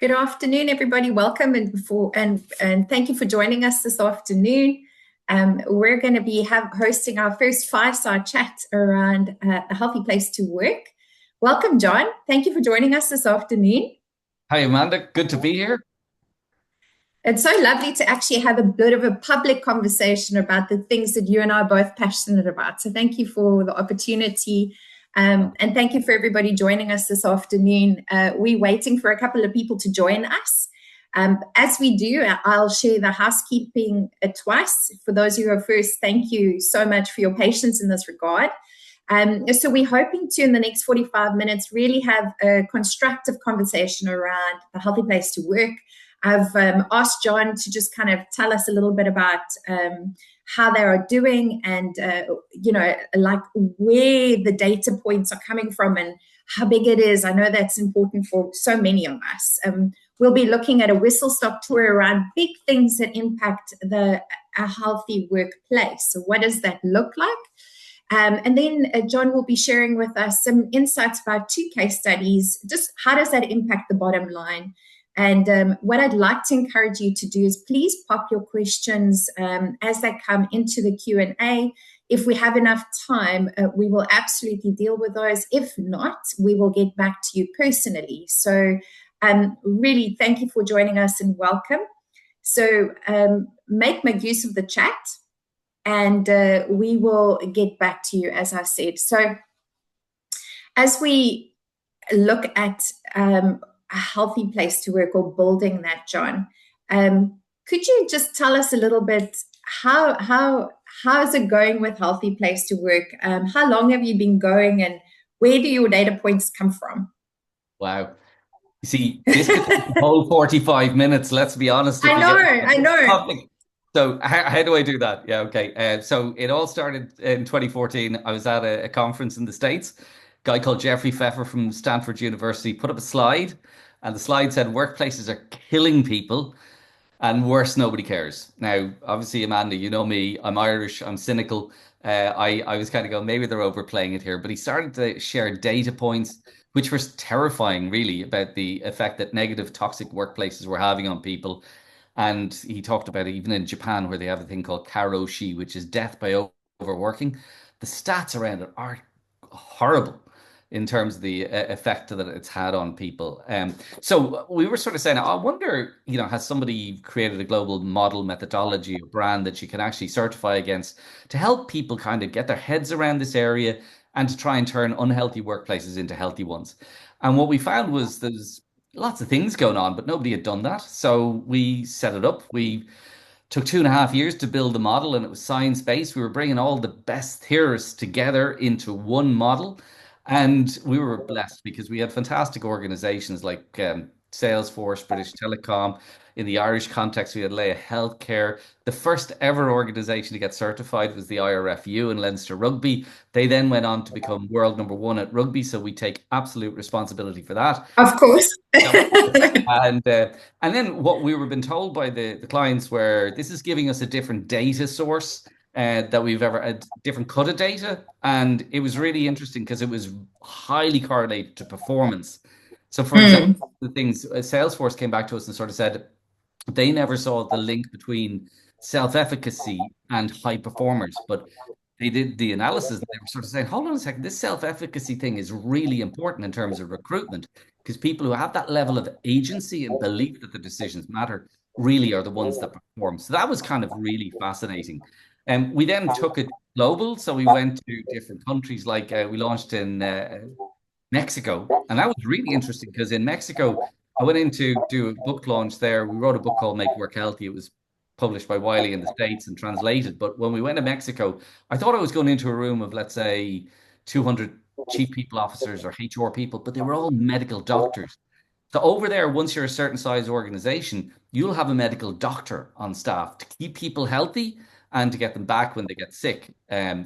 Good afternoon, everybody. Welcome and thank you for joining us this afternoon. We're going to be hosting our first fireside chat around a healthy place to work. Welcome, John. Thank you for joining us this afternoon. Hi, Amanda. Good to be here. It's so lovely to actually have a bit of a public conversation about the things that you and I are both passionate about. So thank you for the opportunity. And thank you for everybody joining us this afternoon. We're waiting for a couple of people to join us. As we do, I'll share the housekeeping twice. For those who are first, thank you so much for your patience in this regard. So we're hoping to, in the next 45 minutes, really have a constructive conversation around a healthy place to work. I've asked John to just kind of tell us a little bit about how they are doing and, like where the data points are coming from and how big it is. I know that's important for so many of us. We'll be looking at a whistle-stop tour around big things that impact a healthy workplace. So what does that look like? And then John will be sharing with us some insights about 2 case studies. Just how does that impact the bottom line? And what I'd like to encourage you to do is please pop your questions as they come into the Q&A. If we have enough time, we will absolutely deal with those. If not, we will get back to you personally. So really, thank you for joining us and welcome. So make use of the chat and we will get back to you, as I said. So as we look at a healthy place to work or building that, John, could you just tell us a little bit how is it going with Healthy Place to Work? How long have you been going and where do your data points come from? Wow. You see, this could take the whole 45 minutes, let's be honest. I know. So how do I do that? Yeah, okay. So it all started in 2014. I was at a conference in the States. A guy called Jeffrey Pfeffer from Stanford University put up a slide, and the slide said workplaces are killing people, and worse, nobody cares. Now, obviously, Amanda, you know me, I'm Irish, I'm cynical. I was kind of going, maybe they're overplaying it here. But he started to share data points, which was terrifying, really, about the effect that negative, toxic workplaces were having on people. And he talked about it even in Japan, where they have a thing called karoshi, which is death by overworking. The stats around it are horrible in terms of the effect that it's had on people. So we were sort of saying, I wonder, has somebody created a global model methodology or brand that you can actually certify against to help people kind of get their heads around this area and to try and turn unhealthy workplaces into healthy ones? And what we found was there's lots of things going on, but nobody had done that. So we set it up. We took 2.5 years to build the model, and it was science-based. We were bringing all the best theorists together into one model. And we were blessed because we had fantastic organizations like Salesforce, British Telecom. In the Irish context, we had Leia Healthcare. The first ever organization to get certified was the IRFU in Leinster Rugby. They then went on to become world number 1 at rugby. So we take absolute responsibility for that. Of course. And then what we were been told by the clients were this is giving us a different data source that we've ever had, different cut of data. And it was really interesting because it was highly correlated to performance. So, for example, the things Salesforce came back to us and sort of said they never saw the link between self-efficacy and high performers, but they did the analysis and they were sort of saying, hold on a second, this self-efficacy thing is really important in terms of recruitment because people who have that level of agency and belief that the decisions matter really are the ones that perform. So that was kind of really fascinating. And we then took it global. So we went to different countries, like we launched in Mexico. And that was really interesting because in Mexico, I went in to do a book launch there. We wrote a book called Make Work Healthy. It was published by Wiley in the States and translated. But when we went to Mexico, I thought I was going into a room of, let's say, 200 chief people officers or HR people, but they were all medical doctors. So over there, once you're a certain size organization, you'll have a medical doctor on staff to keep people healthy and to get them back when they get sick.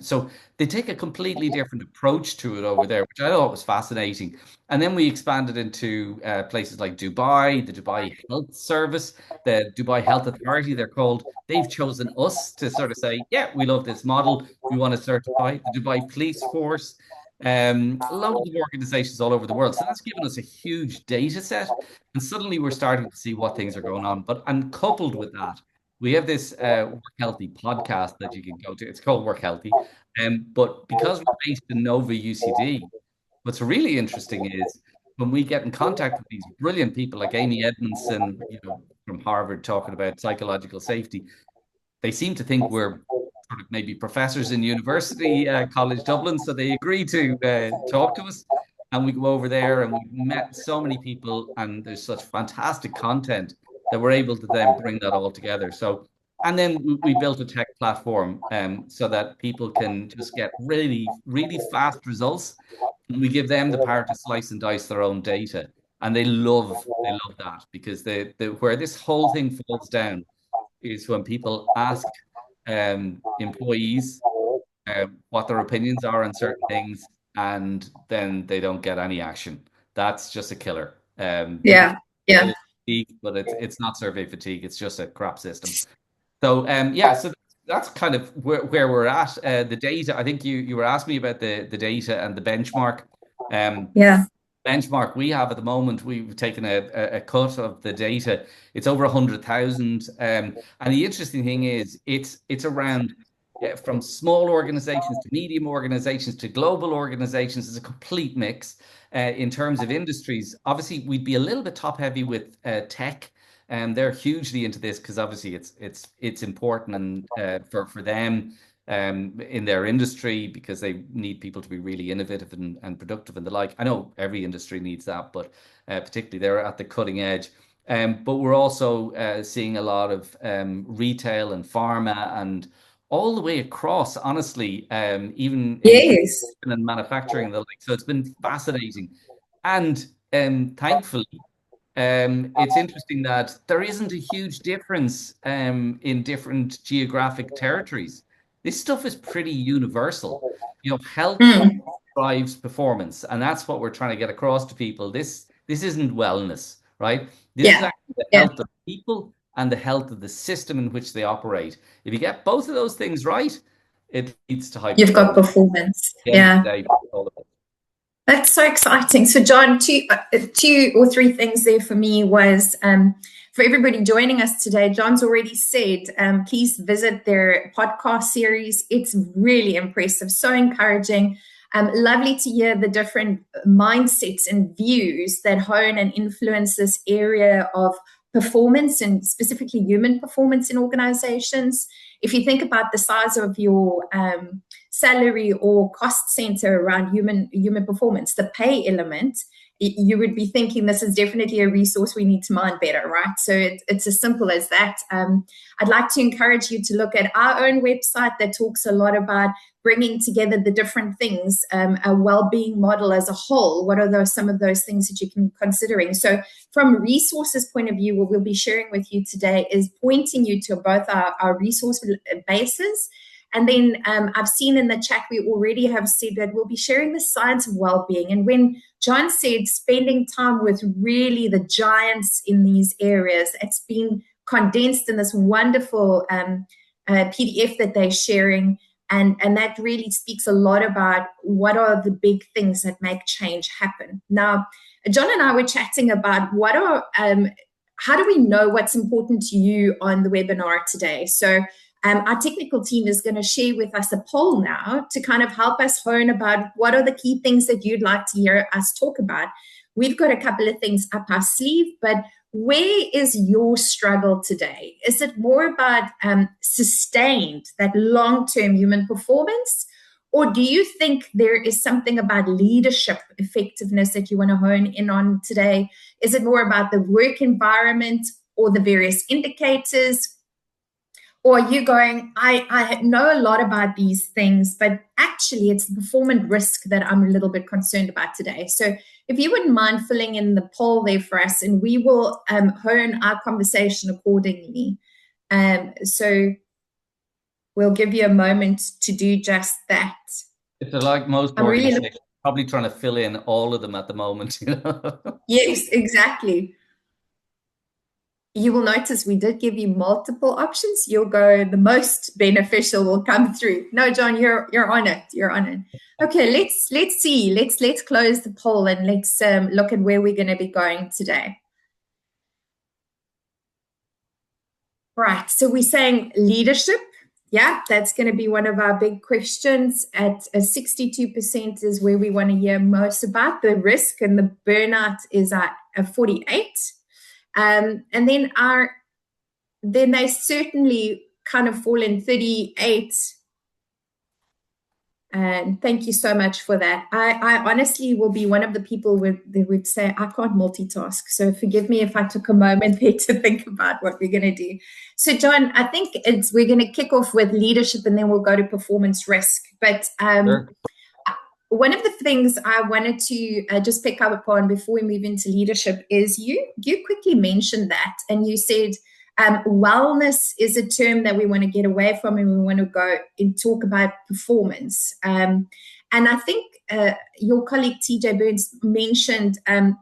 So they take a completely different approach to it over there, which I thought was fascinating. And then we expanded into places like Dubai, the Dubai Health Service, the Dubai Health Authority, they're called. They've chosen us to sort of say, yeah, we love this model. We want to certify the Dubai Police Force. Loads of organizations all over the world. So that's given us a huge data set. And suddenly we're starting to see what things are going on. And coupled with that, we have this Work Healthy podcast that you can go to. It's called Work Healthy. But because we're based in Nova UCD, what's really interesting is when we get in contact with these brilliant people like Amy Edmondson, from Harvard, talking about psychological safety, they seem to think we're sort of maybe professors in University College Dublin. So they agree to talk to us. And we go over there and we've met so many people, and there's such fantastic content that we're able to then bring that all together. So, and then we built a tech platform so that people can just get really, really fast results. And we give them the power to slice and dice their own data. And they love that, because where this whole thing falls down is when people ask employees what their opinions are on certain things, and then they don't get any action. That's just a killer. People Yeah, yeah, fatigue, but it's not survey fatigue. It's just a crap system. So yeah, so that's kind of where we're at. The data. I think you were asking me about the data and the benchmark. Um, yeah. benchmark we have at the moment, we've taken a cut of the data. It's over 100,000. And the interesting thing is, it's around from small organizations to medium organizations to global organizations. It's a complete mix. In terms of industries, obviously we'd be a little bit top heavy with tech, and they're hugely into this because obviously it's important, and for them in their industry, because they need people to be really innovative and productive and the like. I know every industry needs that, but particularly they're at the cutting edge. But we're also seeing a lot of retail and pharma and all the way across, honestly, even in Yes. and manufacturing and the like. So it's been fascinating. And thankfully, it's interesting that there isn't a huge difference in different geographic territories. This stuff is pretty universal. Health Mm, drives performance, and that's what we're trying to get across to people. This isn't wellness, right? This is yeah, actually the yeah. health of people and the health of the system in which they operate. If you get both of those things right, it leads to high You've got performance. At performance. the end of the Yeah. day, all of it. That's so exciting. So, John, two or three things there for me was for everybody joining us today. John's already said, please visit their podcast series. It's really impressive, so encouraging. Lovely to hear the different mindsets and views that hone and influence this area of performance, and specifically human performance in organizations. If you think about the size of your salary or cost center around human performance, the pay element, you would be thinking this is definitely a resource we need to mine better, right? So it's as simple as that. I'd like to encourage you to look at our own website that talks a lot about bringing together the different things, a well-being model as a whole. What are some of those things that you can be considering? So from a resources point of view, what we'll be sharing with you today is pointing you to both our resource bases. And then I've seen in the chat, we already have said that we'll be sharing the science of well-being. And when John said spending time with really the giants in these areas, it's been condensed in this wonderful PDF that they're sharing. And that really speaks a lot about what are the big things that make change happen. Now, John and I were chatting about how do we know what's important to you on the webinar today? So our technical team is going to share with us a poll now to kind of help us hone about what are the key things that you'd like to hear us talk about. We've got a couple of things up our sleeve, but where is your struggle today? Is it more about sustained, that long-term human performance? Or do you think there is something about leadership effectiveness that you want to hone in on today? Is it more about the work environment or the various indicators? Or are you going, I know a lot about these things, but actually it's the performance risk that I'm a little bit concerned about today. So if you wouldn't mind filling in the poll there for us, and we will hone our conversation accordingly. So we'll give you a moment to do just that. It's like most organizations, probably trying to fill in all of them at the moment. Yes, exactly. You will notice we did give you multiple options. You'll go, the most beneficial will come through. No, John, you're on it. You're on it. Okay, let's see. Let's close the poll and let's look at where we're going to be going today. Right. So we're saying leadership. Yeah, that's going to be one of our big questions. At 62% is where we want to hear most about. The risk and the burnout is at 48. And then they certainly kind of fall in 38. And thank you so much for that. I honestly will be one of the people that would say, I can't multitask. So forgive me if I took a moment there to think about what we're going to do. So, John, I think we're going to kick off with leadership and then we'll go to performance risk. But Sure. one of the things I wanted to just pick up upon before we move into leadership is you quickly mentioned that, and you said wellness is a term that we want to get away from, and we want to go and talk about performance. And I think your colleague TJ Burns mentioned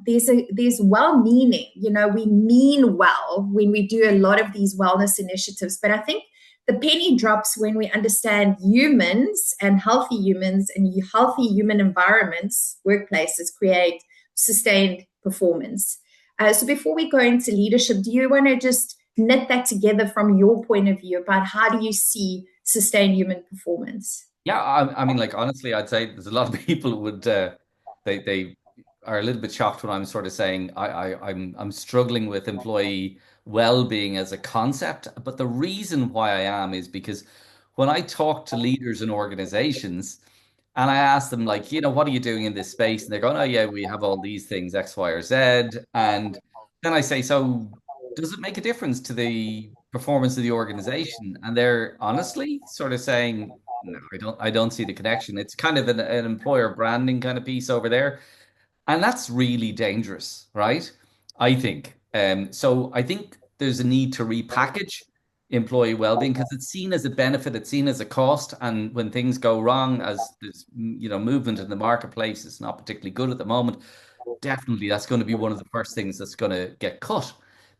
there's well-meaning. We mean well when we do a lot of these wellness initiatives, but I think the penny drops when we understand humans and healthy human environments, workplaces create sustained performance. So before we go into leadership, do you want to just knit that together from your point of view about how do you see sustained human performance? Yeah, I mean, like honestly, I'd say there's a lot of people who would they are a little bit shocked when I'm sort of saying I'm struggling with employee well-being as a concept. But the reason why I am is because when I talk to leaders in organizations and I ask them like, what are you doing in this space? And they're going, oh yeah, we have all these things, X, Y, or Z. And then I say, so does it make a difference to the performance of the organization? And they're honestly sort of saying, no, I don't see the connection. It's kind of an employer branding kind of piece over there. And that's really dangerous, right? I think. So I think there's a need to repackage employee well-being because it's seen as a benefit, it's seen as a cost, and when things go wrong, as there's movement in the marketplace, it's not particularly good at the moment. Definitely, that's going to be one of the first things that's going to get cut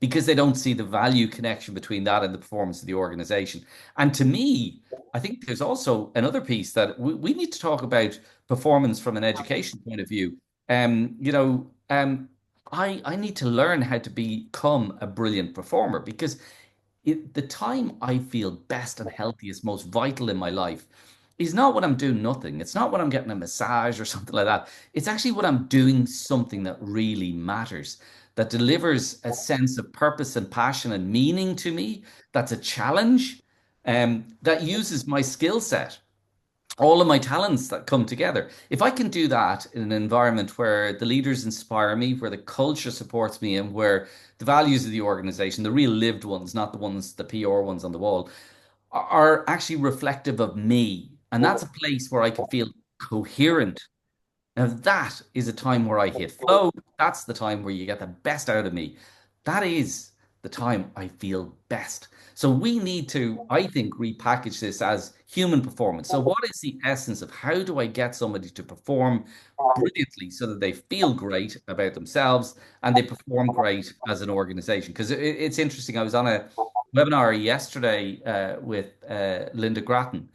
because they don't see the value connection between that and the performance of the organization. And to me, I think there's also another piece that we need to talk about performance from an education point of view. Um, you know, um, I need to learn how to become a brilliant performer because the time I feel best and healthiest, most vital in my life is not when I'm doing nothing. It's not when I'm getting a massage or something like that. It's actually when I'm doing something that really matters, that delivers a sense of purpose and passion and meaning to me. That's a challenge, that uses my skill set, all of my talents that come together. If I can do that in an environment where the leaders inspire me, where the culture supports me, and where the values of the organization, the real lived ones, not the ones, the PR ones on the wall, are actually reflective of me. And that's a place where I can feel coherent. Now, that is a time where I hit flow. That's the time where you get the best out of me. That is the time I feel best. So we need to, I think, repackage this as human performance. So what is the essence of how do I get somebody to perform brilliantly so that they feel great about themselves and they perform great as an organization? Because it's interesting. I was on a webinar yesterday with Linda Grattan,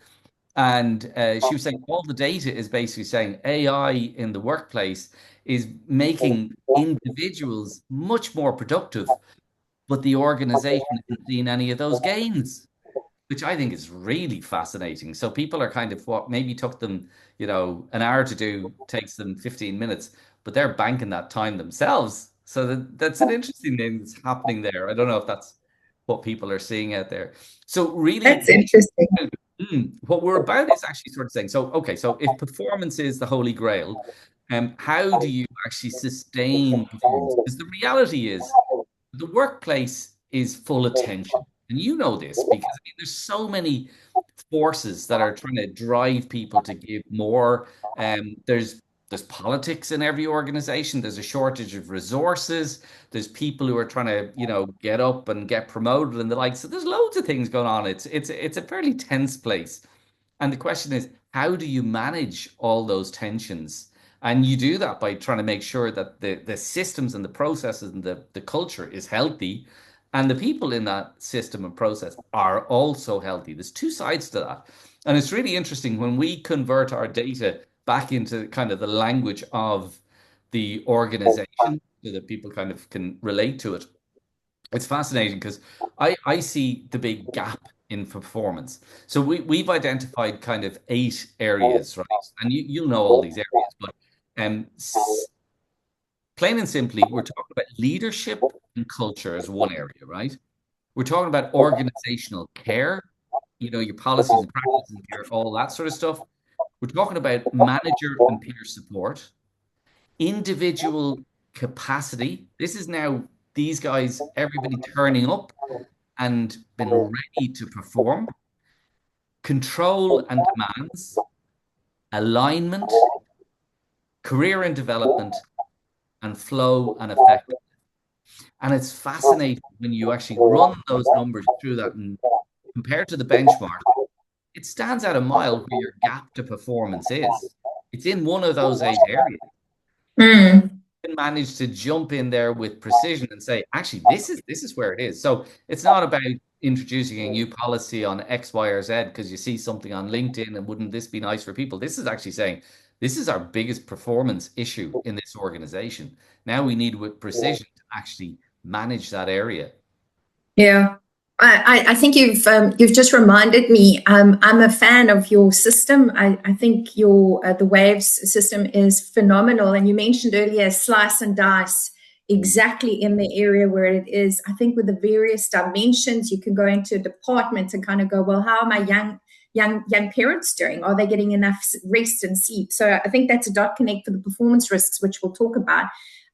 and she was saying all the data is basically saying AI in the workplace is making individuals much more productive, but the organization isn't seeing any of those gains, which I think is really fascinating. So people are kind of what maybe took them, an hour to do takes them 15 minutes, but they're banking that time themselves. So that's an interesting thing that's happening there. I don't know if that's what people are seeing out there. So really, That's interesting. what we're about is actually sort of saying, so okay, so if performance is the holy grail, how do you actually sustain performance? Because the reality is the workplace is full of tension. And you know this because I mean, there's so many forces that are trying to drive people to give more. There's politics in every organization. There's a shortage of resources. There's people who are trying to, get up and get promoted and the like. So there's loads of things going on. It's a fairly tense place. And the question is, how do you manage all those tensions? And you do that by trying to make sure that the systems and the processes and the culture is healthy. And the people in that system and process are also healthy. There's two sides to that. And it's really interesting when we convert our data back into kind of the language of the organization so that people kind of can relate to it. It's fascinating because I see the big gap in performance. So we've identified kind of 8 areas, right? And you'll know all these areas, but um, plain and simply, we're talking about leadership and culture as one area, right? We're talking about organizational care, your policies and practices and care, all that sort of stuff. We're talking about manager and peer support, individual capacity. This is now these guys, everybody turning up and been ready to perform, control and demands, alignment, career and development, and flow and effect. And it's fascinating when you actually run those numbers through that and compare to the benchmark, it stands out a mile where your gap to performance is. It's in one of those 8 areas. Mm. Can manage to jump in there with precision and say, actually, this is where it is. So it's not about introducing a new policy on X, Y, or Z because you see something on LinkedIn and wouldn't this be nice for people? This is actually saying this is our biggest performance issue in this organization. Now we need with precision to actually manage that area. Yeah. I think you've just reminded me. I'm a fan of your system. I think your the Waves system is phenomenal. And you mentioned earlier slice and dice exactly in the area where it is. I think with the various dimensions, you can go into a department and kind of go, well, how are my young parents doing? Are they getting enough rest and sleep? So I think that's a dot connect for the performance risks, which we'll talk about.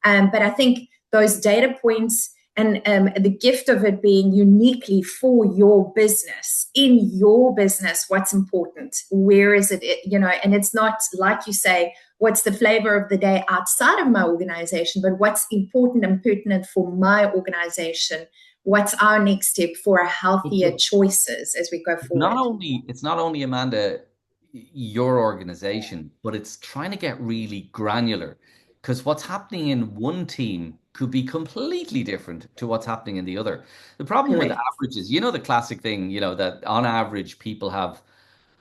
But I think those data points and the gift of it being uniquely for your business, in your business, what's important, where is it, and it's not like you say, what's the flavor of the day outside of my organization, but what's important and pertinent for my organization, what's our next step for a healthier choices as we go forward. It's not only Amanda, your organization, but it's trying to get really granular because what's happening in one team could be completely different to what's happening in the other. The problem with Correct. averages, the classic thing, that on average people have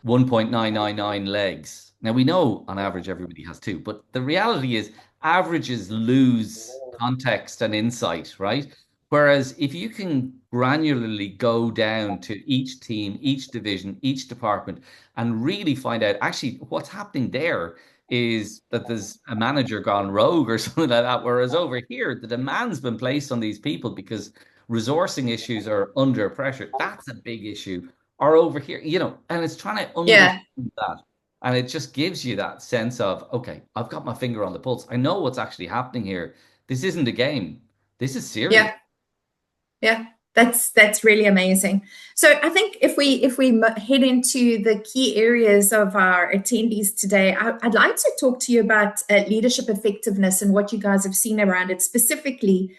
1.999 legs. Now we know on average everybody has two, but the reality is averages lose context and insight, right? Whereas if you can granularly go down to each team, each division, each department, and really find out actually what's happening there is that there's a manager gone rogue or something like that. Whereas over here, the demand's been placed on these people because resourcing issues are under pressure. That's a big issue. Or over here, and it's trying to Yeah. understand that. And it just gives you that sense of, okay, I've got my finger on the pulse. I know what's actually happening here. This isn't a game. This is serious. Yeah. Yeah, that's really amazing. So I think if we head into the key areas of our attendees today, I'd like to talk to you about leadership effectiveness and what you guys have seen around it. Specifically,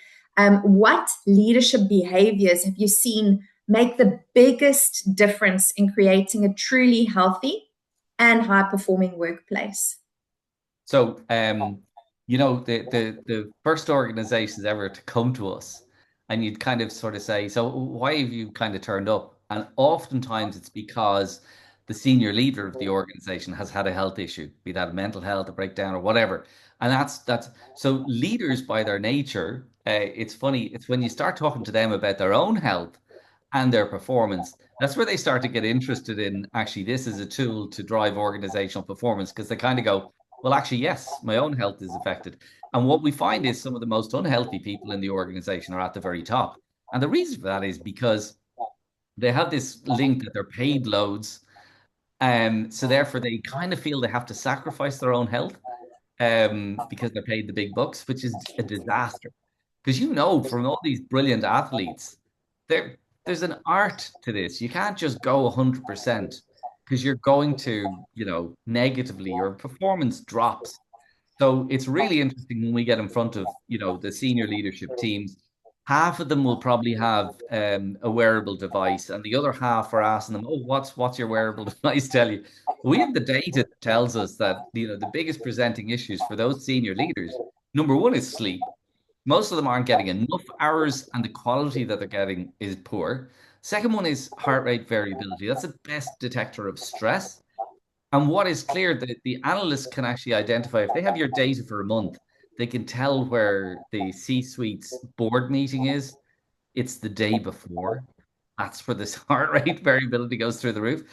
what leadership behaviors have you seen make the biggest difference in creating a truly healthy and high performing workplace? So, the first organizations ever to come to us, and you'd kind of sort of say, so why have you kind of turned up? And oftentimes it's because the senior leader of the organization has had a health issue, be that a mental health, a breakdown, or whatever. And that's so leaders by their nature. It's funny. It's when you start talking to them about their own health and their performance. That's where they start to get interested in actually this is a tool to drive organizational performance because they kind of go, well, actually, yes, my own health is affected. And what we find is some of the most unhealthy people in the organization are at the very top. And the reason for that is because they have this link that they're paid loads. So therefore they kind of feel they have to sacrifice their own health because they're paid the big bucks, which is a disaster. Because from all these brilliant athletes, there's an art to this. You can't just go 100% because you're going to, negatively, your performance drops. So it's really interesting when we get in front of, the senior leadership teams. Half of them will probably have a wearable device, and the other half are asking them, "Oh, what's your wearable device tell you?" We have the data that tells us that the biggest presenting issues for those senior leaders, number one is sleep. Most of them aren't getting enough hours, and the quality that they're getting is poor. Second one is heart rate variability. That's the best detector of stress. And what is clear that the analysts can actually identify if they have your data for a month, they can tell where the C-suite's board meeting is. It's the day before. That's where this heart rate variability goes through the roof.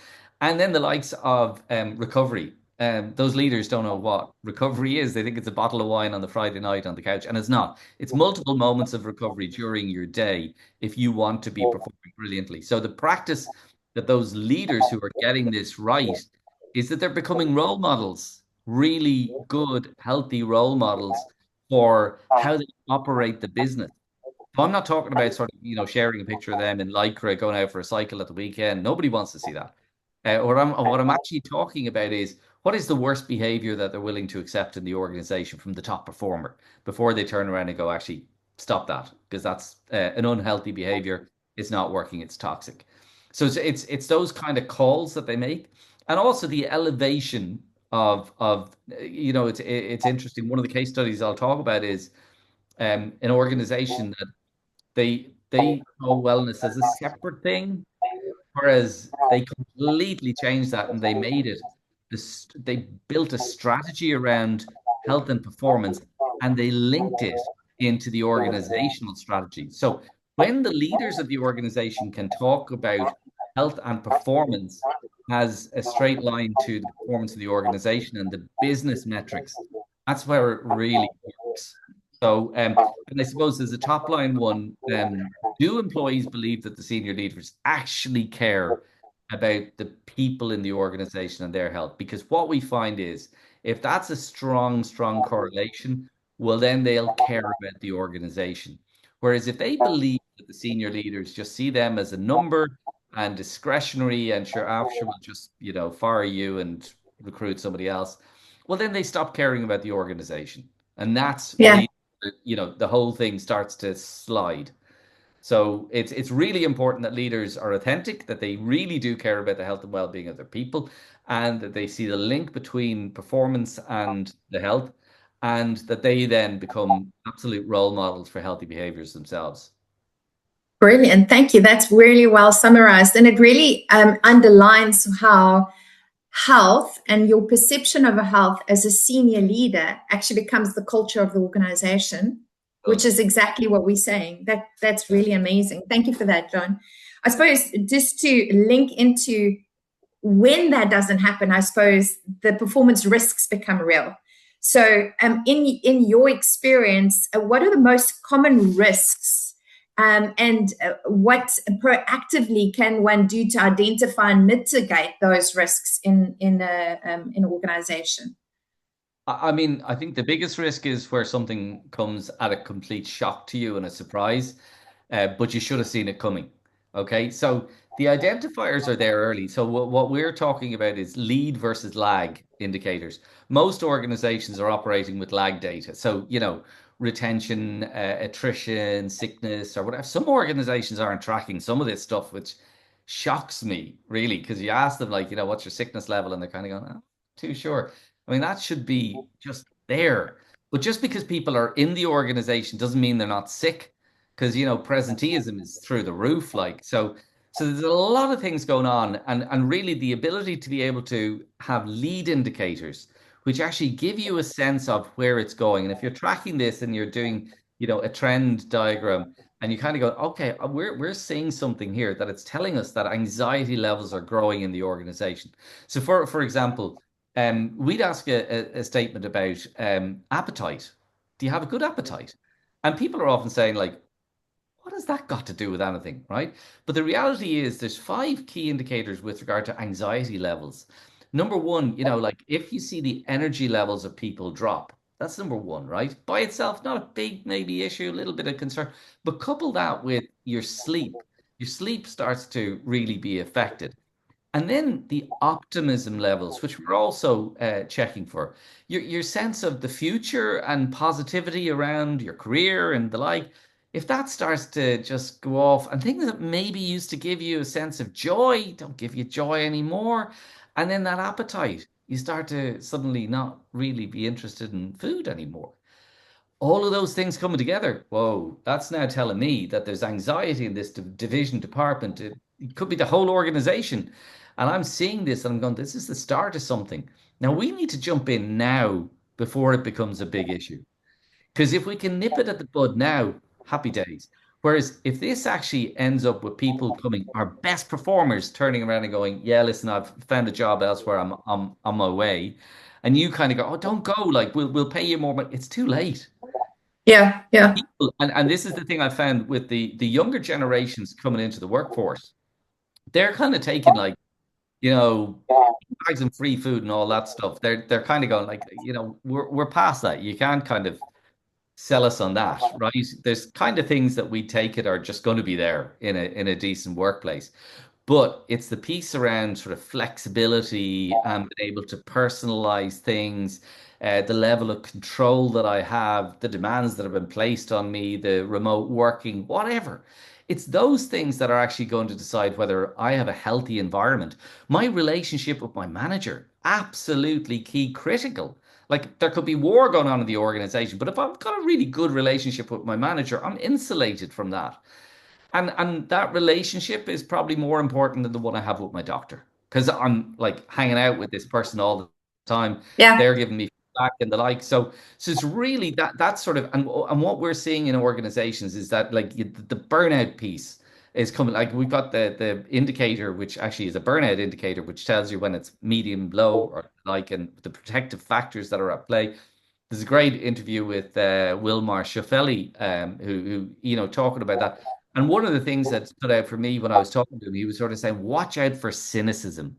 And then the likes of recovery. Those leaders don't know what recovery is. They think it's a bottle of wine on the Friday night on the couch, and it's not. It's multiple moments of recovery during your day if you want to be performing brilliantly. So the practice that those leaders who are getting this right is that they're becoming role models, really good, healthy role models for how they operate the business. So I'm not talking about sort of, sharing a picture of them in Lycra going out for a cycle at the weekend. Nobody wants to see that. What I'm actually talking about is what is the worst behavior that they're willing to accept in the organization from the top performer before they turn around and go, actually, stop that, because that's an unhealthy behavior. It's not working. It's toxic. So it's those kind of calls that they make, and also the elevation of it's interesting. One of the case studies I'll talk about is an organization they call wellness as a separate thing, whereas they completely changed that and they made it this. They built a strategy around health and performance, and they linked it into the organizational strategy. So when the leaders of the organization can talk about health and performance as a straight line to the performance of the organization and the business metrics, that's where it really works. So, and I suppose there's a top line one. Do employees believe that the senior leaders actually care about the people in the organization and their health? Because what we find is if that's a strong correlation, well, then they'll care about the organization. Whereas if they believe that the senior leaders just see them as a number and discretionary and sure, after we'll just, fire you and recruit somebody else, well, then they stop caring about the organization. And that's Yeah. really, the whole thing starts to slide. So it's really important that leaders are authentic, that they really do care about the health and well-being of their people, and that they see the link between performance and the health, and that they then become absolute role models for healthy behaviors themselves. Brilliant. Thank you. That's really well summarized. And it really underlines how health and your perception of a health as a senior leader actually becomes the culture of the organization, which is exactly what we're saying. That's really amazing. Thank you for that, John. I suppose just to link into when that doesn't happen, I suppose the performance risks become real. So, in your experience, what are the most common risks, and what proactively can one do to identify and mitigate those risks in an organization? I mean, I think the biggest risk is where something comes at a complete shock to you and a surprise, but you should have seen it coming. Okay, so the identifiers are there early. So what we're talking about is lead versus lag indicators. Most organizations are operating with lag data. So, retention, attrition, sickness, or whatever. Some organizations aren't tracking some of this stuff, which shocks me really, because you ask them, like, what's your sickness level? And they're kind of going, "Oh, too sure." I mean, that should be just there. But just because people are in the organization doesn't mean they're not sick, because presenteeism is through the roof. Like, so there's a lot of things going on, and really the ability to be able to have lead indicators which actually give you a sense of where it's going. And if you're tracking this and you're doing, a trend diagram, and you kind of go, okay, we're seeing something here that it's telling us that anxiety levels are growing in the organization. So for example, we'd ask a statement about appetite. Do you have a good appetite? And people are often saying, like, what has that got to do with anything, right? But the reality is there's five key indicators with regard to anxiety levels. Number one, like if you see the energy levels of people drop, that's number one, right? By itself, not a big maybe issue, a little bit of concern, but couple that with your sleep. Your sleep starts to really be affected. And then the optimism levels, which we're also checking for. Your sense of the future and positivity around your career and the like, if that starts to just go off, and things that maybe used to give you a sense of joy don't give you joy anymore. And then that appetite, you start to suddenly not really be interested in food anymore. all of those things coming together. Whoa, that's now telling me that there's anxiety in this division department. It could be the whole organization. And I'm seeing this and I'm going, this is the start of something. Now we need to jump in now before it becomes a big issue. Because if we can nip it at the bud now, happy days. Whereas if this actually ends up with people coming, our best performers turning around and going, yeah, listen, I've found a job elsewhere. I'm on my way. And you kind of go, oh, don't go. Like we'll pay you more, but it's too late. Yeah, yeah, People, and this is the thing I found with the younger generations coming into the workforce. They're kind of taking like, you know, bags and free food and all that stuff. They're kind of going like, we're past that. You can't kind of sell us on that, right? There's kind of things that we take it are just going to be there in a decent workplace. But it's the piece around sort of flexibility and being able to personalize things, the level of control that I have, the demands that have been placed on me, the remote working, whatever. It's those things that are actually going to decide whether I have a healthy environment. My relationship with my manager, absolutely key critical. Like there could be war going on in the organization, but if I've got a really good relationship with my manager, I'm insulated from that. And that relationship is probably more important than the one I have with my doctor because I'm like hanging out with this person all the time. yeah, They're giving me feedback and the like. So it's really that sort of and what we're seeing in organizations is that like the burnout piece is coming. Like we've got the indicator, which actually is a burnout indicator, which tells you when it's medium, low, or like, and the protective factors that are at play. There's a great interview with Wilmar Shafeli, who talking about that. And one of the things that stood out for me when I was talking to him, he was sort of saying, "Watch out for cynicism,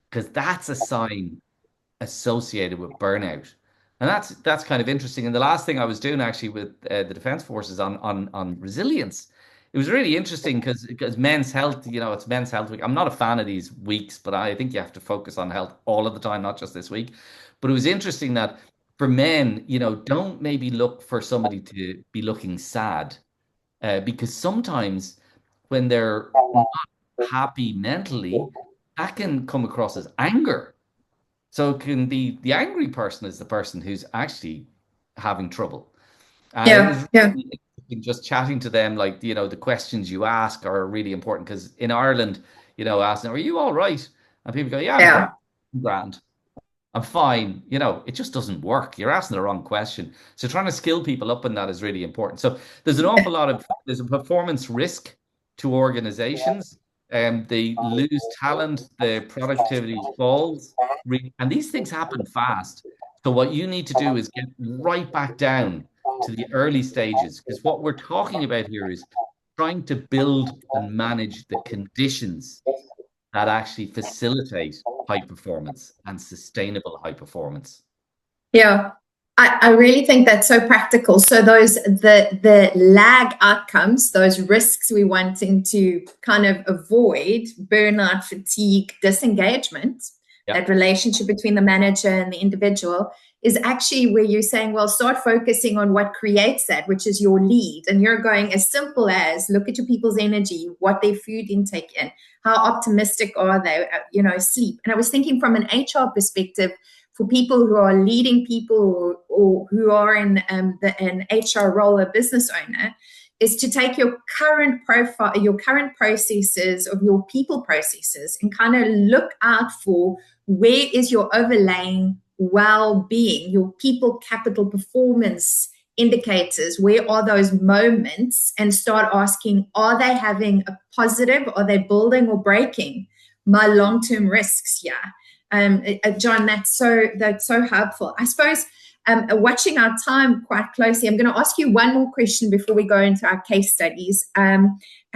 because that's a sign associated with burnout." And that's kind of interesting. And the last thing I was doing actually with the Defence Forces on resilience, it was really interesting because Men's Health, it's Men's Health Week. I'm not a fan of these weeks, but I think you have to focus on health all of the time, not just this week. But it was interesting that for men, don't maybe look for somebody to be looking sad, because sometimes when they're not happy mentally, that can come across as anger. So it can be the angry person is the person who's actually having trouble. And it yeah, was yeah, really interesting just chatting to them, like, the questions you ask are really important because in Ireland, asking, are you all right? And people go, yeah, I'm grand. yeah, I'm grand. I'm fine. It just doesn't work. You're asking the wrong question. So trying to skill people up in that is really important. So there's a performance risk to organizations. They lose talent, the productivity falls, and these things happen fast. So what you need to do is get right back down to the early stages, because what we're talking about here is trying to build and manage the conditions that actually facilitate high performance and sustainable high performance. yeah. I really think that's so practical. So the lag outcomes, those risks we're wanting to kind of avoid, burnout, fatigue, disengagement, Yeah. that relationship between the manager and the individual is actually where you're saying, well, start focusing on what creates that, which is your lead. And you're going as simple as look at your people's energy, what their food intake in, how optimistic are they, sleep. And I was thinking from an HR perspective, for people who are leading people or who are in an HR role, a business owner, is to take your current profile, your current processes of your people processes and kind of look out for where is your overlaying well-being, your people capital performance indicators, where are those moments, and start asking, are they having a positive, are they building or breaking my long-term risks? Yeah. John, that's so helpful. I suppose watching our time quite closely, I'm going to ask you one more question before we go into our case studies. And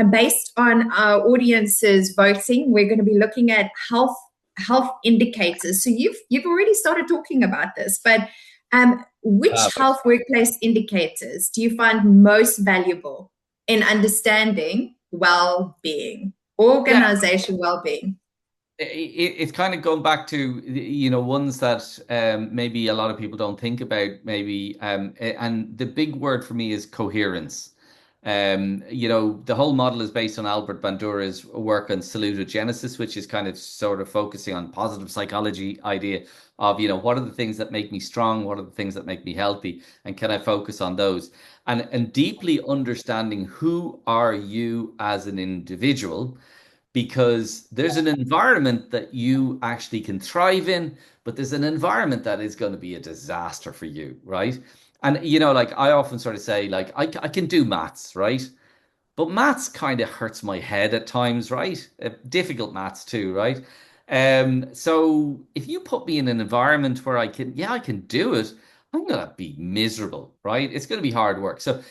based on our audience's voting, we're going to be looking at health indicators. So you've already started talking about this, but which health workplace indicators do you find most valuable in understanding well-being, Yeah, organization well-being? it's kind of going back to ones that maybe a lot of people don't think about maybe and the big word for me is coherence. The whole model is based on Albert Bandura's work on salutogenesis, which is kind of sort of focusing on positive psychology idea of, what are the things that make me strong? What are the things that make me healthy? And can I focus on those? And deeply understanding who are you as an individual, because there's an environment that you actually can thrive in, but there's an environment that is going to be a disaster for you, right? And like I often sort of say, like I can do maths, right? But maths kind of hurts my head at times, right? Difficult maths too, right? So if you put me in an environment where I can do it, I'm gonna be miserable, right? It's gonna be hard work. So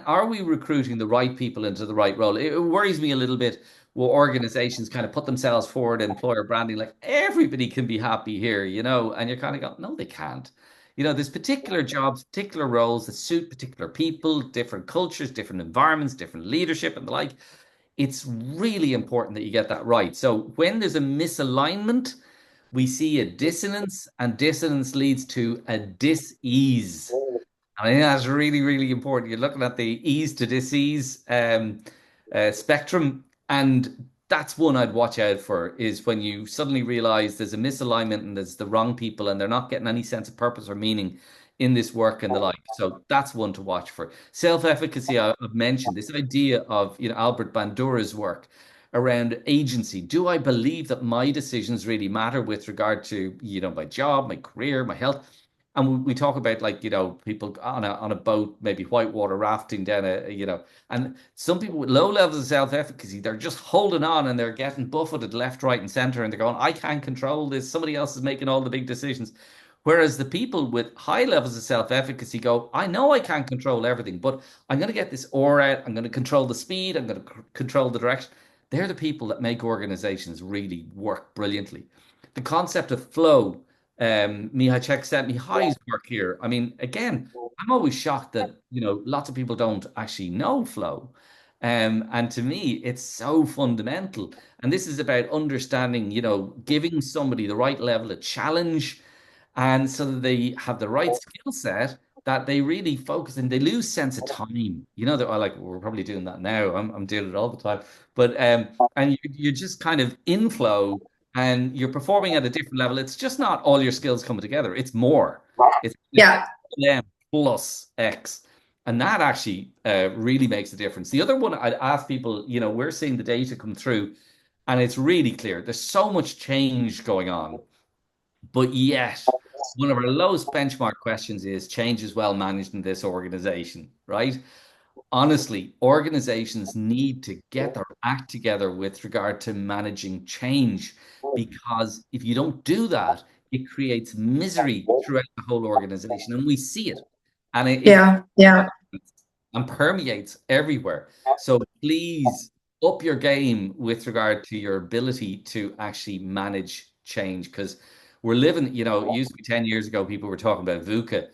are we recruiting the right people into the right role? It worries me a little bit where organizations kind of put themselves forward, employer branding, like everybody can be happy here, and you're kind of going, no, they can't. There's particular jobs, particular roles that suit particular people, different cultures, different environments, different leadership, and the like. It's really important that you get that right. So when there's a misalignment, we see a dissonance, and dissonance leads to a dis-ease. I think that's really, really important. You're looking at the ease to disease spectrum, and that's one I'd watch out for. Is when you suddenly realize there's a misalignment and there's the wrong people, and they're not getting any sense of purpose or meaning in this work and the like. So that's one to watch for. Self-efficacy, I've mentioned this idea of Albert Bandura's work around agency. Do I believe that my decisions really matter with regard to my job, my career, my health? And we talk about, like, people on a boat, maybe whitewater rafting down and some people with low levels of self-efficacy, they're just holding on and they're getting buffeted left, right, and center, and they're going, I can't control this. Somebody else is making all the big decisions. Whereas the people with high levels of self-efficacy go, I know I can't control everything, but I'm going to get this oar out. I'm going to control the speed. I'm going to control the direction. They're the people that make organizations really work brilliantly. The concept of flow, Mihai Csikszentmihalyi's work here. I mean, again, I'm always shocked that, lots of people don't actually know flow. And to me, it's so fundamental. And this is about understanding, giving somebody the right level of challenge, and so that they have the right skill set, that they really focus and they lose sense of time. That like we're probably doing that now. I'm doing it all the time. But and you're just kind of in flow, and you're performing at a different level. It's just not all your skills coming together. It's more. It's Yeah. M plus X. And that actually really makes a difference. The other one I'd ask people, we're seeing the data come through, and it's really clear. There's so much change going on, but yet one of our lowest benchmark questions is, change is well managed in this organization, right? Honestly, organizations need to get their act together with regard to managing change, because if you don't do that, it creates misery throughout the whole organization, and we see it, and it Yeah. Yeah. and permeates everywhere. So please up your game with regard to your ability to actually manage change, because we're living, it used to be 10 years ago, people were talking about VUCA,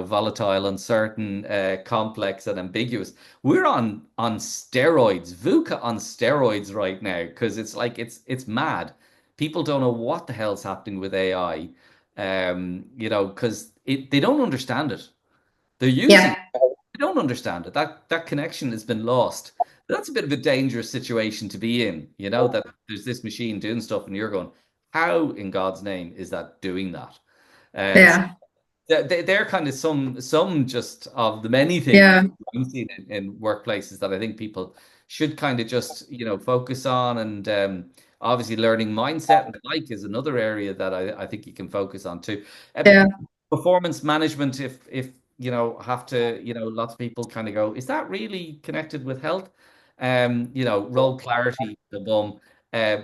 volatile, uncertain, complex, and ambiguous. We're on steroids, VUCA on steroids right now, because it's like it's mad. People don't know what the hell's happening with AI, because they don't understand it. They're using, Yeah. I don't understand it. That connection has been lost. That's a bit of a dangerous situation to be in, that there's this machine doing stuff and you're going, how in God's name is that doing that? So Yeah. they're kind of some just of the many things Yeah. I'm seeing in workplaces that I think people should kind of just, focus on. And obviously learning mindset and the like is another area that I think you can focus on too. Uh, Yeah. Performance management, if have to, lots of people kind of go, is that really connected with health? Role clarity, the bum.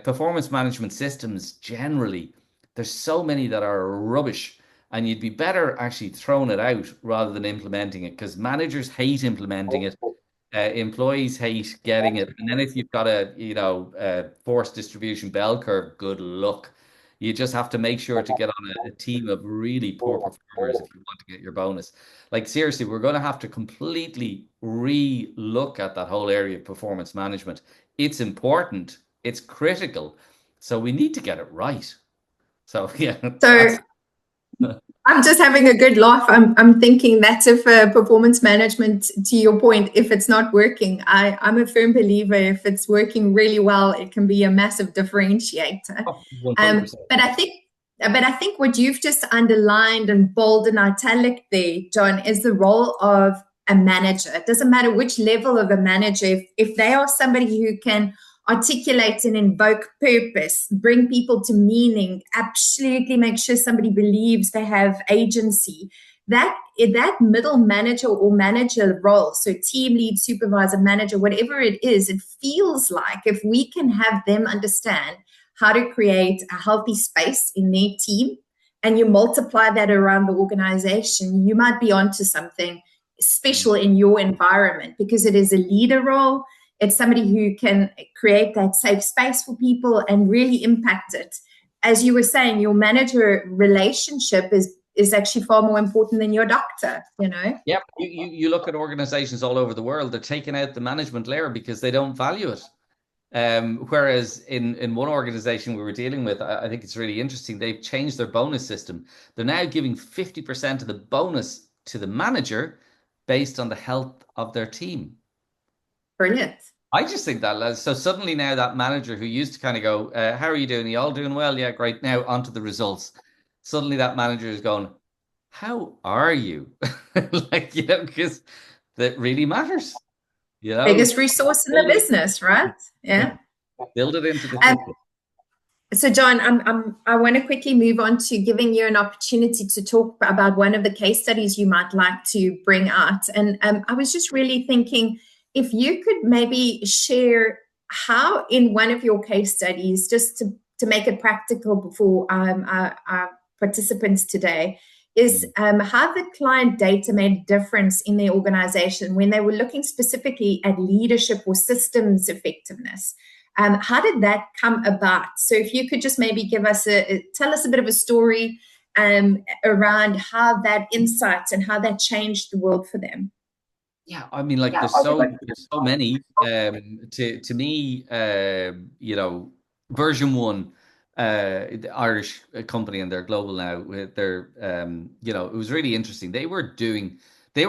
Performance management systems generally, there's so many that are rubbish, and you'd be better actually throwing it out rather than implementing it, because managers hate implementing it, employees hate getting it. And then if you've got a force distribution bell curve, good luck. You just have to make sure to get on a team of really poor performers if you want to get your bonus. Like, seriously, we're going to have to completely re-look at that whole area of performance management. It's important, it's critical. So we need to get it right. So yeah, So that's I'm just having a good laugh. I'm thinking that if performance management, to your point, if it's not working, I'm a firm believer if it's working really well, it can be a massive differentiator. Oh, 100%. But I think what you've just underlined and bold and italic there, John, is the role of a manager. It doesn't matter which level of a manager, if they are somebody who can articulate and invoke purpose, bring people to meaning, absolutely make sure somebody believes they have agency. That middle manager or manager role, so team lead, supervisor, manager, whatever it is, it feels like if we can have them understand how to create a healthy space in their team and you multiply that around the organization, you might be onto something special in your environment because it is a leader role. It's somebody who can create that safe space for people and really impact it. As you were saying, your manager relationship is actually far more important than your doctor, you know? Yeah, you look at organizations all over the world, they're taking out the management layer because they don't value it. Whereas in one organization we were dealing with, I think it's really interesting, they've changed their bonus system. They're now giving 50% of the bonus to the manager based on the health of their team. Brilliant. I just think that, so suddenly now that manager who used to kind of go, how are you doing? Are you all doing well? Yeah, great. Now on to the results. Suddenly that manager is going, how are you? Like, because that really matters, you know? Biggest resource in the business, right? Yeah. Yeah. Build it into the Um, system. so, John, I want to quickly move on to giving you an opportunity to talk about one of the case studies you might like to bring out. And I was just really thinking if you could maybe share how, in one of your case studies, just to make it practical for our participants today, is how the client data made a difference in their organization when they were looking specifically at leadership or systems effectiveness. How did that come about? So if you could just maybe give us tell us a bit of a story around how that insight and how that changed the world for them. Yeah, I mean, like there's so many. To me, version one, the Irish company, and they're global now. They're it was really interesting. They were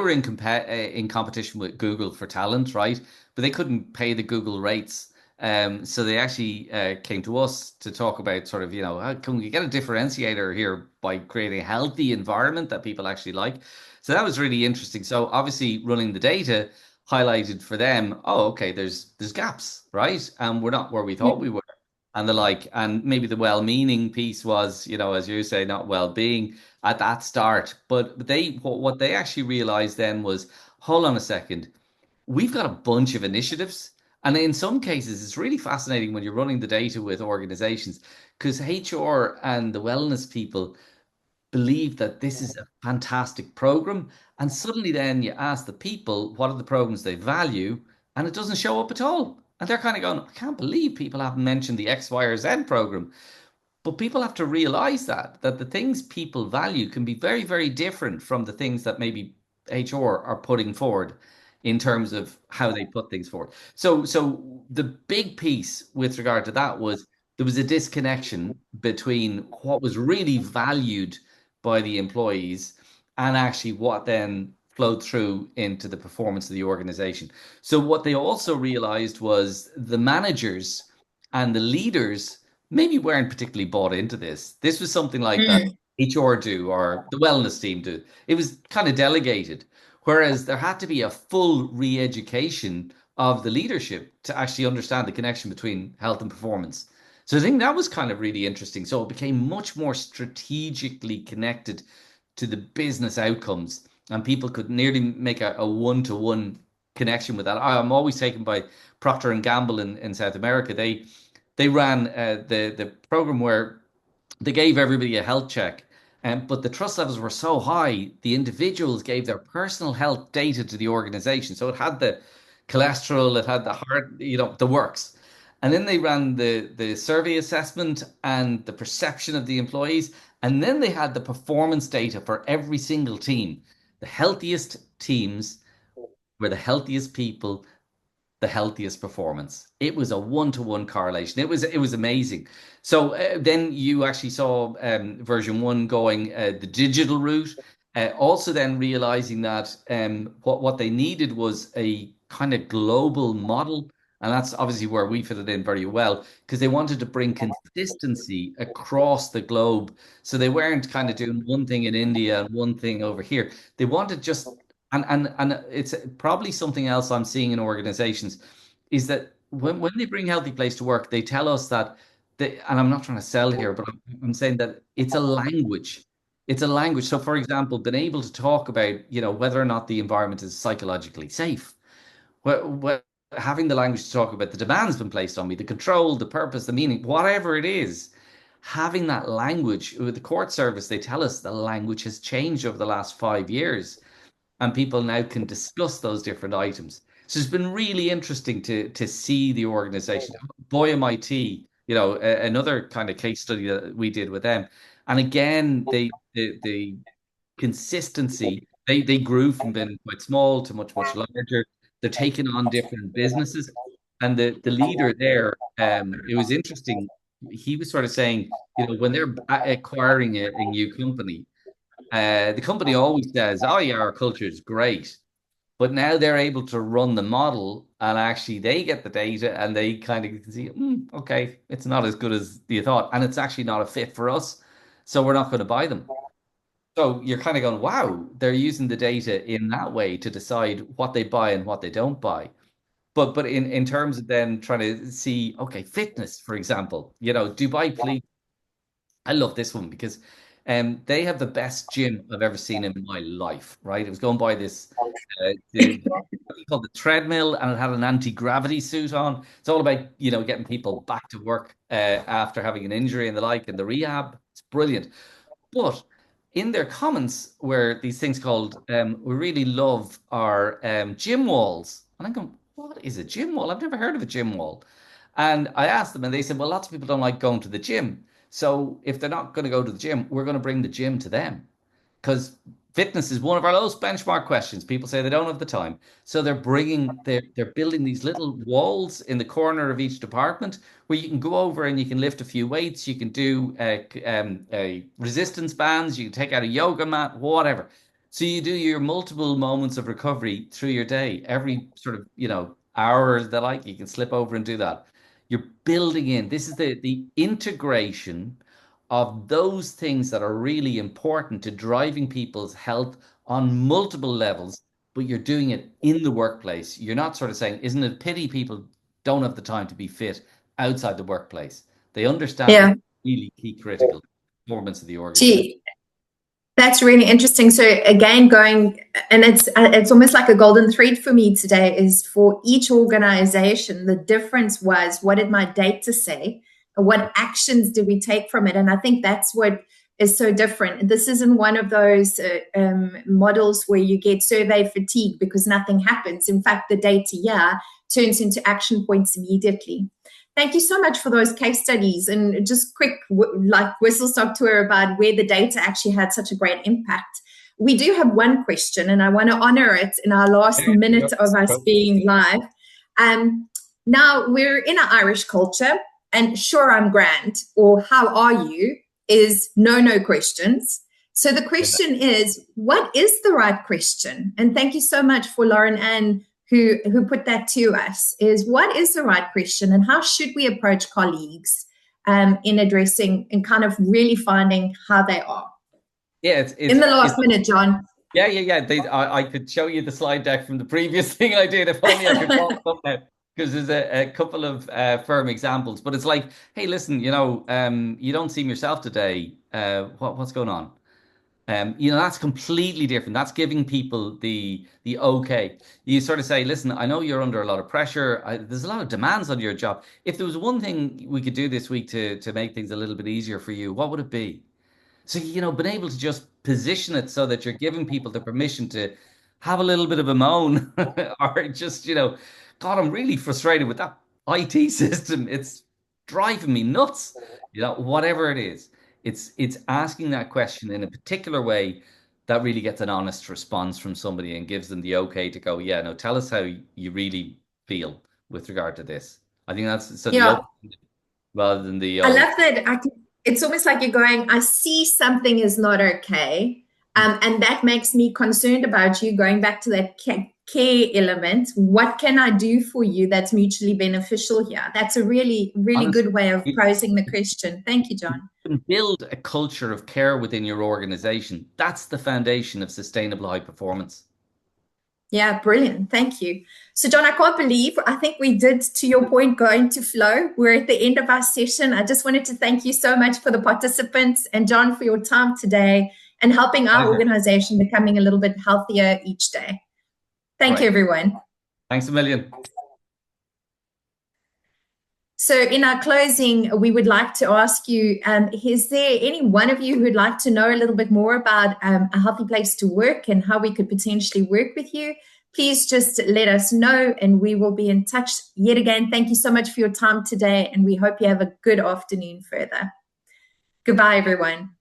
in competition with Google for talent, right? But they couldn't pay the Google rates. So they actually came to us to talk about sort of, how can we get a differentiator here by creating a healthy environment that people actually like. So that was really interesting. So obviously running the data highlighted for them, oh, okay, there's gaps, right? And we're not where we thought we were. And the like, and maybe the well-meaning piece was, as you say, not well-being at that start. But what they actually realized then was, hold on a second, we've got a bunch of initiatives. And in some cases, it's really fascinating when you're running the data with organizations because HR and the wellness people believe that this is a fantastic program. And suddenly then you ask the people what are the programs they value, and it doesn't show up at all. And they're kind of going, I can't believe people haven't mentioned the X, Y, or Z program. But people have to realize that the things people value can be very, very different from the things that maybe HR are putting forward in terms of how they put things forward. So the big piece with regard to that was there was a disconnection between what was really valued by the employees and actually what then flowed through into the performance of the organization. So what they also realized was the managers and the leaders maybe weren't particularly bought into this. This was something like that Mm. HR do or the wellness team do. It was kind of delegated. Whereas there had to be a full re-education of the leadership to actually understand the connection between health and performance. So I think that was kind of really interesting. So it became much more strategically connected to the business outcomes, and people could nearly make a one-to-one connection with that. I'm always taken by Procter and Gamble in South America. They ran the program where they gave everybody a health check, but the trust levels were so high, the individuals gave their personal health data to the organization. So it had the cholesterol, it had the heart, the works. And then they ran the survey assessment and the perception of the employees. And then they had the performance data for every single team. The healthiest teams were the healthiest people the healthiest performance. It was a one-to-one correlation. It was amazing. So then you actually saw version one going the digital route. Also then realizing that what they needed was a kind of global model. And that's obviously where we fitted in very well because they wanted to bring consistency across the globe. So they weren't kind of doing one thing in India and one thing over here. They wanted just, and it's probably something else I'm seeing in organizations is that when they bring Healthy Place to work, they tell us that they, and I'm not trying to sell here, but I'm saying that it's a language. It's a language. So, for example, being able to talk about, whether or not the environment is psychologically safe, having the language to talk about the demands been placed on me, the control, the purpose, the meaning, whatever it is, having that language with the court service, they tell us the language has changed over the last 5 years and people now can discuss those different items. So it's been really interesting to see the organization. Boy MIT, another kind of case study that we did with them. And again, the consistency, they grew from being quite small to much, much larger. They're taking on different businesses. And the leader there, it was interesting. He was sort of saying, when they're acquiring a new company, the company always says, "Oh yeah, our culture is great," but now they're able to run the model, and actually they get the data, and they kind of see, okay, it's not as good as you thought, and it's actually not a fit for us, so we're not going to buy them. So you're kind of going, wow, they're using the data in that way to decide what they buy and what they don't buy. But in terms of then trying to see, okay, fitness, for example, Dubai, please. I love this one because they have the best gym I've ever seen in my life, right? It was going by this called the treadmill and it had an anti-gravity suit on. It's all about, getting people back to work after having an injury and the like and the rehab. It's brilliant. But in their comments were these things called, we really love our gym walls. And I'm going, what is a gym wall? I've never heard of a gym wall. And I asked them, and they said, well, lots of people don't like going to the gym. So if they're not going to go to the gym, we're going to bring the gym to them because fitness is one of our lowest benchmark questions. People say they don't have the time. So they're building these little walls in the corner of each department where you can go over and you can lift a few weights. You can do resistance bands. You can take out a yoga mat, whatever. So you do your multiple moments of recovery through your day. Every sort of, hour that like you can slip over and do that. You're building in. This is the integration of those things that are really important to driving people's health on multiple levels, but you're doing it in the workplace. You're not sort of saying, isn't it a pity people don't have the time to be fit outside the workplace? They understand it's Yeah. really key critical performance of the organization. Gee, that's really interesting. So again, going, and it's almost like a golden thread for me today is for each organization, the difference was what did my data say? What actions did we take from it? And I think that's what is so different. This isn't one of those models where you get survey fatigue because nothing happens. In fact, the data, yeah, turns into action points immediately. Thank you so much for those case studies and just quick like whistle stop tour about where the data actually had such a great impact. We do have one question and I want to honor it in our last minute of us being live. Now we're in an Irish culture and sure I'm grand or how are you is no questions. So the question is, what is the right question? And thank you so much for Lauren Ann who put that to us, is what is the right question and how should we approach colleagues in addressing and kind of really finding how they are? Yeah, in the last minute, John. Yeah. I could show you the slide deck from the previous thing I did. If only I could talk up now, because there's a couple of firm examples. But it's like, hey, listen, you don't seem yourself today. What's going on? That's completely different. That's giving people the okay. You sort of say, listen, I know you're under a lot of pressure. There's a lot of demands on your job. If there was one thing we could do this week to make things a little bit easier for you, what would it be? So, been able to just position it so that you're giving people the permission to have a little bit of a moan or just, God, I'm really frustrated with that IT system. It's driving me nuts. Whatever it is, it's asking that question in a particular way that really gets an honest response from somebody and gives them the okay to go, yeah, no, tell us how you really feel. with regard to this. I think that's so the Yeah, open rather than the I oh, love that. It's almost like you're going, I see something is not okay. And that makes me concerned about you going back to that care element. What can I do for you that's mutually beneficial here? That's a really, really honestly, good way of you posing the question. Thank you, John. can build a culture of care within your organization. That's the foundation of sustainable high performance. Yeah, brilliant. Thank you. So, John, I can't believe, I think we did, to your point, go into flow. We're at the end of our session. I just wanted to thank you so much for the participants and John for your time today and helping our Pleasure. organization becoming a little bit healthier each day. Thank you, Great. everyone. Thanks a million. So, in our closing, we would like to ask you, is there any one of you who'd like to know a little bit more about a healthy place to work and how we could potentially work with you? Please just let us know and we will be in touch. Yet again, thank you so much for your time today, and we hope you have a good afternoon further. Goodbye, everyone.